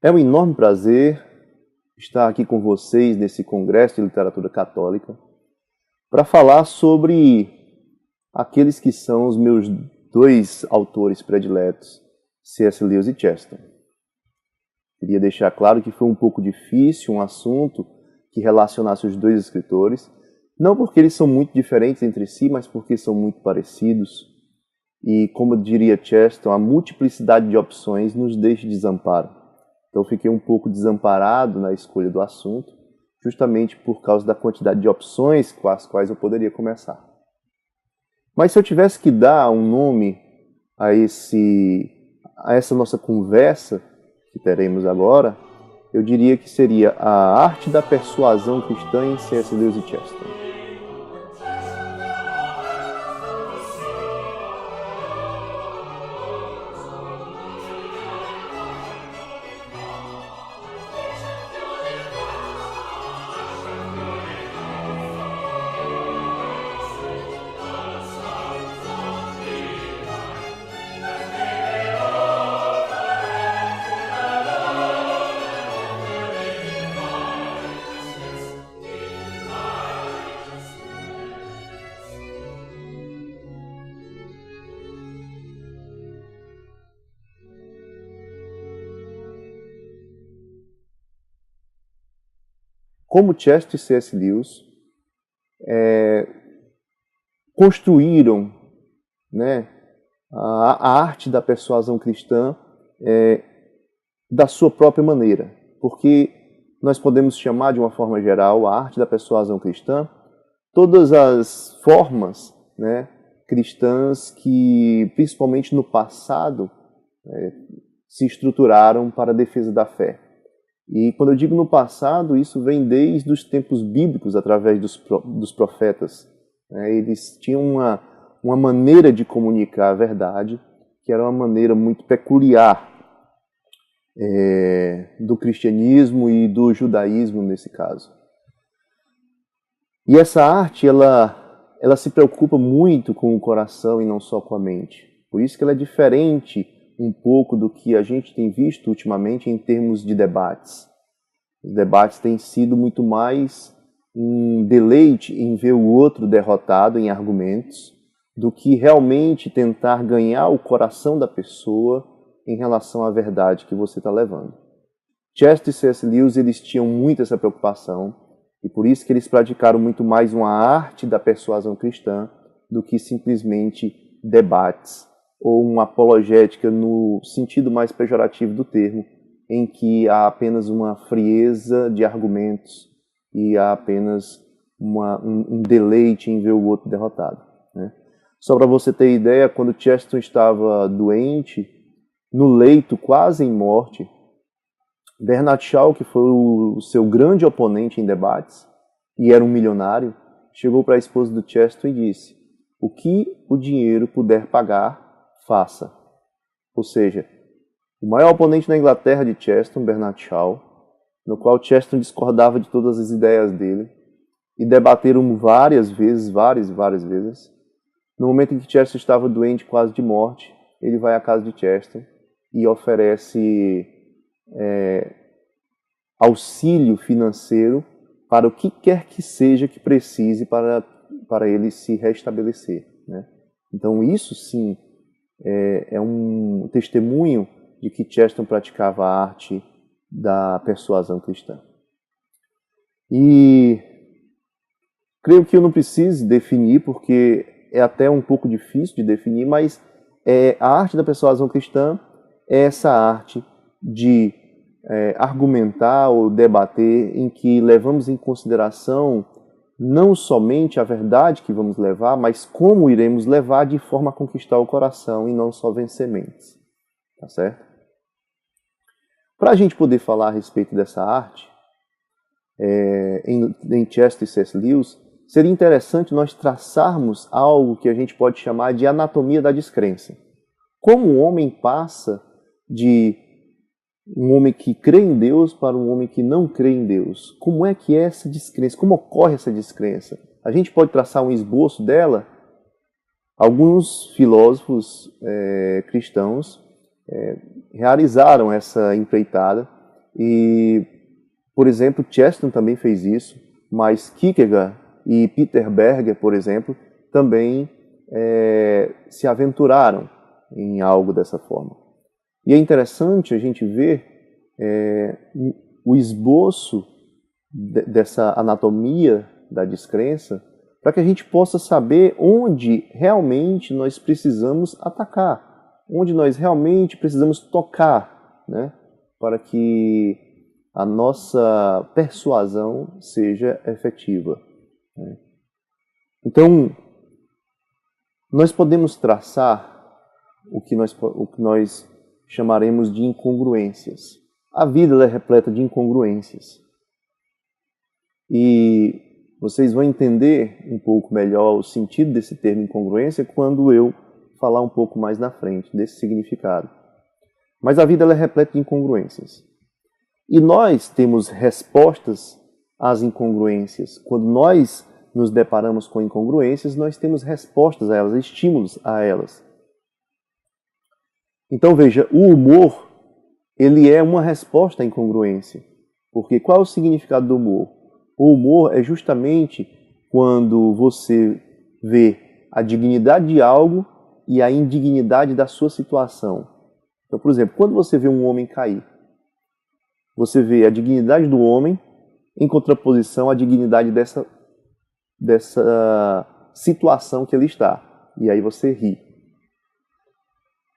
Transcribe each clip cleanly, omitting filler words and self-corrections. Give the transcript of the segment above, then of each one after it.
É um enorme prazer estar aqui com vocês nesse Congresso de Literatura Católica para falar sobre aqueles que são os meus dois autores prediletos, C.S. Lewis e Chesterton. Queria deixar claro que foi um pouco difícil um assunto que relacionasse os dois escritores, não porque eles são muito diferentes entre si, mas porque são muito parecidos. E, como diria Chesterton, a multiplicidade de opções nos deixa desamparo. Então, fiquei um pouco desamparado na escolha do assunto, justamente por causa da quantidade de opções com as quais eu poderia começar. Mas se eu tivesse que dar um nome a essa nossa conversa que teremos agora, eu diria que seria A Arte da Persuasão Cristã em C.S. Lewis e Chesterton. Como Chesterton e C.S. Lewis construíram, né, a arte da persuasão cristã da sua própria maneira. Porque nós podemos chamar, de uma forma geral, a arte da persuasão cristã todas as formas, né, cristãs que, principalmente no passado, se estruturaram para a defesa da fé. E quando eu digo no passado, isso vem desde os tempos bíblicos, através dos profetas. Eles tinham uma maneira de comunicar a verdade, que era uma maneira muito peculiar do cristianismo e do judaísmo, nesse caso. E essa arte, ela se preocupa muito com o coração e não só com a mente. Por isso que ela é diferente um pouco do que a gente tem visto ultimamente em termos de debates. Os debates têm sido muito mais um deleite em ver o outro derrotado em argumentos do que realmente tentar ganhar o coração da pessoa em relação à verdade que você está levando. Chesterton e C.S. Lewis, eles tinham muito essa preocupação e por isso que eles praticaram muito mais uma arte da persuasão cristã do que simplesmente debates ou uma apologética no sentido mais pejorativo do termo, em que há apenas uma frieza de argumentos e há apenas um deleite em ver o outro derrotado. Né? Só para você ter ideia, quando Chesterton estava doente, no leito, quase em morte, Bernard Shaw, que foi o seu grande oponente em debates, e era um milionário, chegou para a esposa do Chesterton e disse: "O que o dinheiro puder pagar, faça." Ou seja, o maior oponente na Inglaterra de Chesterton, Bernard Shaw, no qual Chesterton discordava de todas as ideias dele, e debateram várias vezes. No momento em que Chesterton estava doente, quase de morte, ele vai à casa de Chesterton e oferece auxílio financeiro para o que quer que seja que precise para ele se restabelecer. Né? Então isso sim é um testemunho de que Chesterton praticava a arte da persuasão cristã. E creio que eu não preciso definir, porque é até um pouco difícil de definir, mas a arte da persuasão cristã é essa arte de argumentar ou debater em que levamos em consideração não somente a verdade que vamos levar, mas como iremos levar de forma a conquistar o coração e não só vencer mentes. Tá certo? Para a gente poder falar a respeito dessa arte, em Chesterton e C.S. Lewis, seria interessante nós traçarmos algo que a gente pode chamar de anatomia da descrença. Como o homem passa de um homem que crê em Deus para um homem que não crê em Deus. Como é que é essa descrença? Como ocorre essa descrença? A gente pode traçar um esboço dela? Alguns filósofos cristãos realizaram essa empreitada E, por exemplo, Chesterton também fez isso, mas Kierkegaard e Peter Berger, por exemplo, também se aventuraram em algo dessa forma. E é interessante a gente ver o esboço dessa anatomia da descrença, para que a gente possa saber onde realmente nós precisamos atacar, onde nós realmente precisamos tocar, né, para que a nossa persuasão seja efetiva, né? Então, nós podemos traçar o que nós chamaremos de incongruências. A vida é repleta de incongruências. E vocês vão entender um pouco melhor o sentido desse termo incongruência quando eu falar um pouco mais na frente desse significado. Mas a vida é repleta de incongruências. E nós temos respostas às incongruências. Quando nós nos deparamos com incongruências, nós temos respostas a elas, estímulos a elas. Então veja, o humor, ele é uma resposta à incongruência. Porque qual é o significado do humor? O humor é justamente quando você vê a dignidade de algo e a indignidade da sua situação. Então, por exemplo, quando você vê um homem cair, você vê a dignidade do homem em contraposição à dignidade dessa situação que ele está. E aí você ri.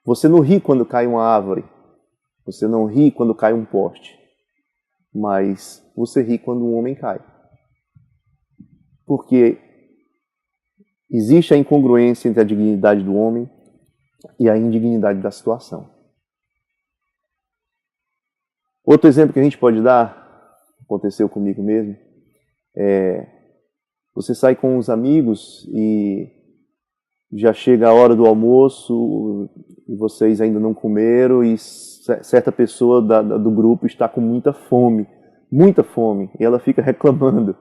Você não ri quando cai uma árvore. Você não ri quando cai um poste. Mas você ri quando um homem cai. Porque existe a incongruência entre a dignidade do homem e a indignidade da situação. Outro exemplo que a gente pode dar, aconteceu comigo mesmo, você sai com os amigos e já chega a hora do almoço e vocês ainda não comeram e certa pessoa do grupo está com muita fome, e ela fica reclamando.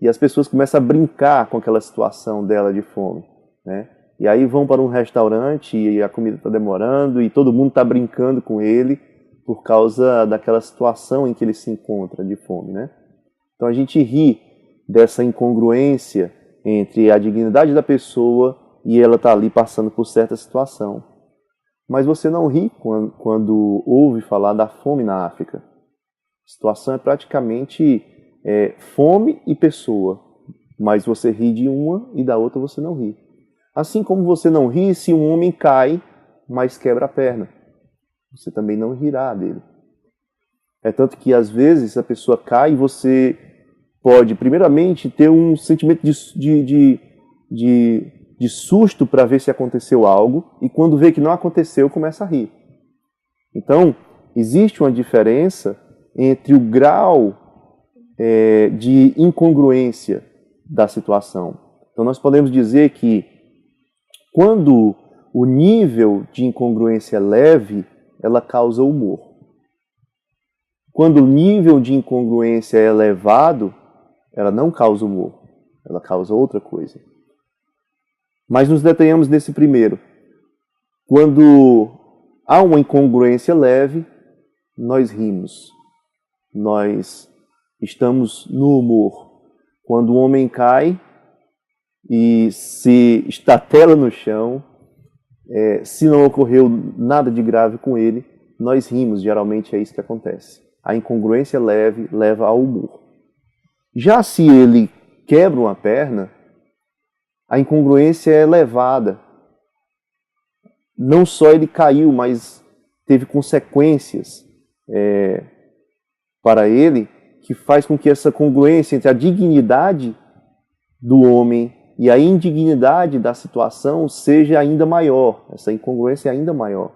E as pessoas começam a brincar com aquela situação dela de fome, né? E aí vão para um restaurante e a comida está demorando e todo mundo está brincando com ele por causa daquela situação em que ele se encontra de fome, né? Então a gente ri dessa incongruência entre a dignidade da pessoa e ela está ali passando por certa situação. Mas você não ri quando ouve falar da fome na África. A situação é praticamente fome e pessoa, mas você ri de uma e da outra você não ri. Assim como você não ri se um homem cai, mas quebra a perna. Você também não rirá dele. É tanto que às vezes a pessoa cai e você pode primeiramente ter um sentimento de susto para ver se aconteceu algo, e quando vê que não aconteceu, começa a rir. Então, existe uma diferença entre o grau de incongruência da situação. Então, nós podemos dizer que quando o nível de incongruência é leve, ela causa humor. Quando o nível de incongruência é elevado, ela não causa humor, ela causa outra coisa. Mas nos detenhamos nesse primeiro. Quando há uma incongruência leve, nós rimos. Nós estamos no humor. Quando o homem cai e se estatela no chão, se não ocorreu nada de grave com ele, nós rimos. Geralmente é isso que acontece. A incongruência leve leva ao humor. Já se ele quebra uma perna, a incongruência é elevada. Não só ele caiu, mas teve consequências para ele, que faz com que essa congruência entre a dignidade do homem e a indignidade da situação seja ainda maior. Essa incongruência é ainda maior.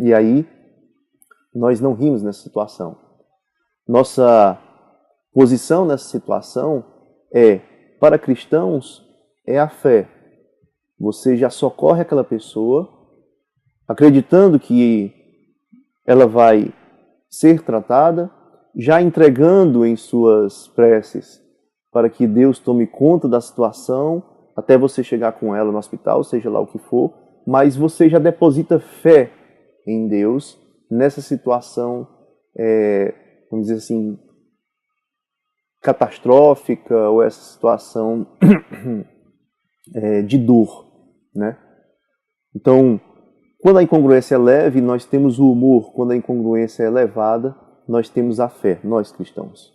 E aí, nós não rimos nessa situação. Nossa posição nessa situação para cristãos, é a fé. Você já socorre aquela pessoa, acreditando que ela vai ser tratada, já entregando em suas preces para que Deus tome conta da situação, até você chegar com ela no hospital, seja lá o que for, mas você já deposita fé em Deus nessa situação vamos dizer assim, catastrófica ou essa situação de dor, né? Então, quando a incongruência é leve, nós temos o humor. Quando a incongruência é elevada, nós temos a fé, nós cristãos.